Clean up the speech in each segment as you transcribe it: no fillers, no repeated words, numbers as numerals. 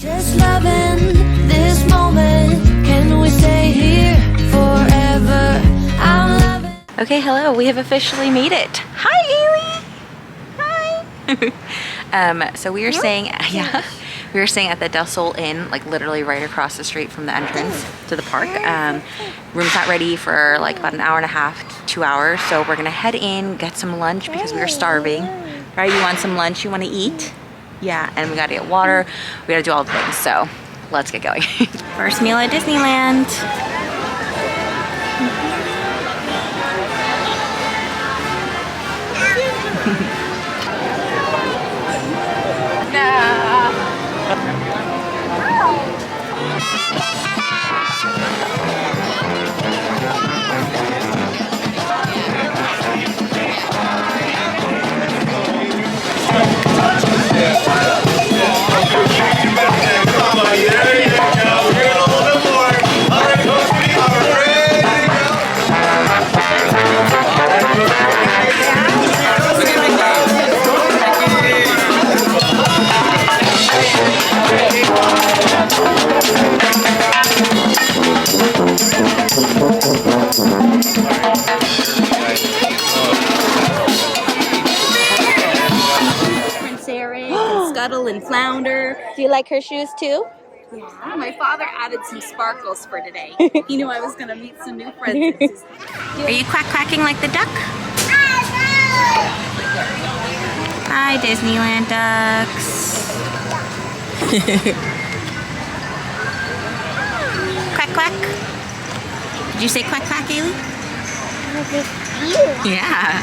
Just loving this moment. Can we stay here forever? I'm loving. Okay, hello. We have officially made it. Hi, Ailey. Hi. So we are staying. Yeah. We were staying at the Del Sol Inn, like literally right across the street from the entrance to the park. Room's not ready for like about an hour and a half to 2 hours. So we're gonna head in, get some lunch because we were starving. Right, you want some lunch, you wanna eat? Yeah, and we gotta get water. We gotta do all the things, so let's get going. First meal at Disneyland. Scuttle and Flounder. Do you like her shoes too? Yeah, my father added some sparkles for today. He knew I was going to meet some new friends. Are you quacking like the duck? Hi, Disneyland ducks. Quack, quack. Did you say quack, quack, Ailey? Yeah.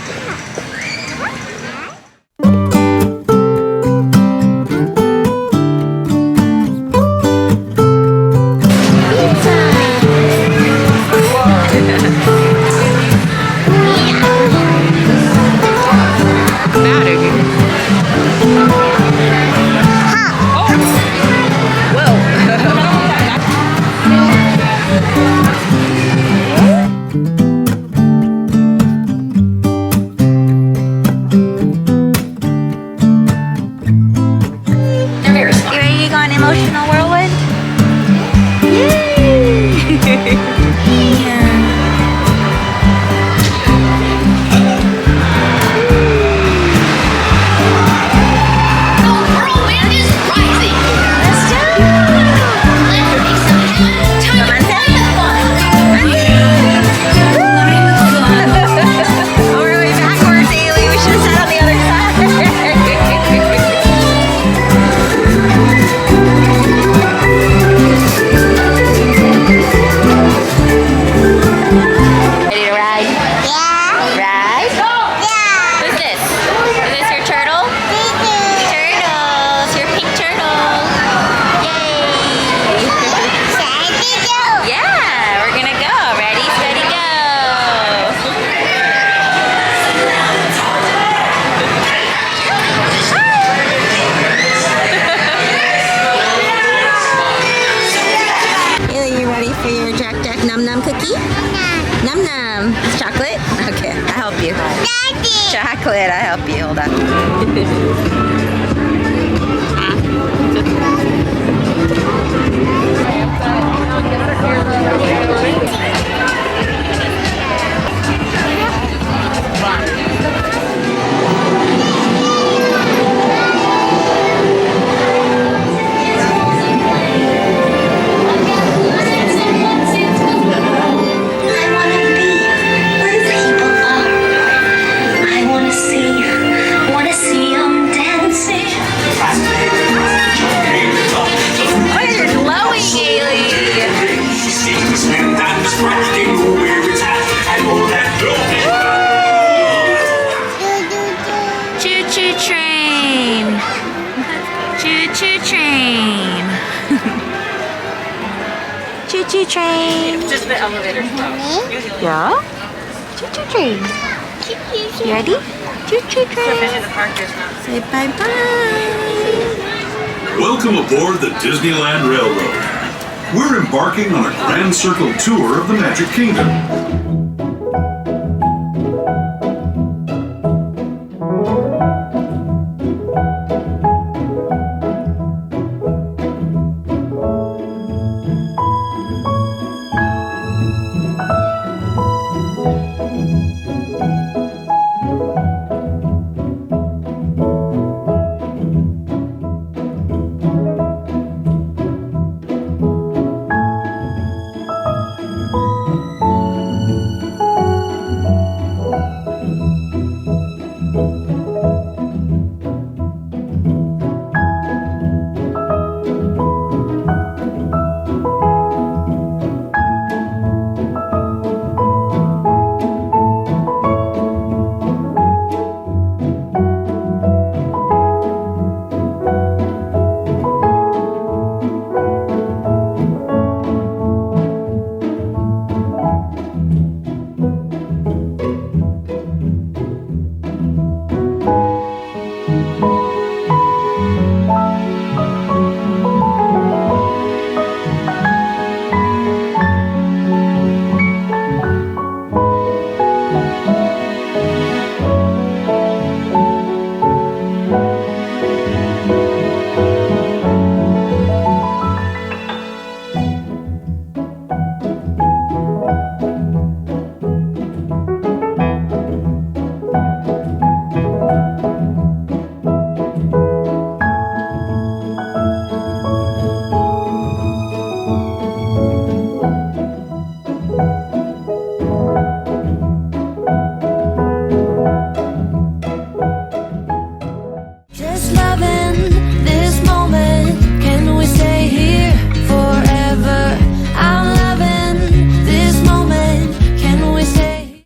Chocolate, I'll help you. Hold on. Choo-choo train. Just the elevator. Yeah? Choo-choo train. You ready? Choo-choo train. Say bye-bye. Welcome aboard the Disneyland Railroad. We're embarking on a grand circle tour of the Magic Kingdom.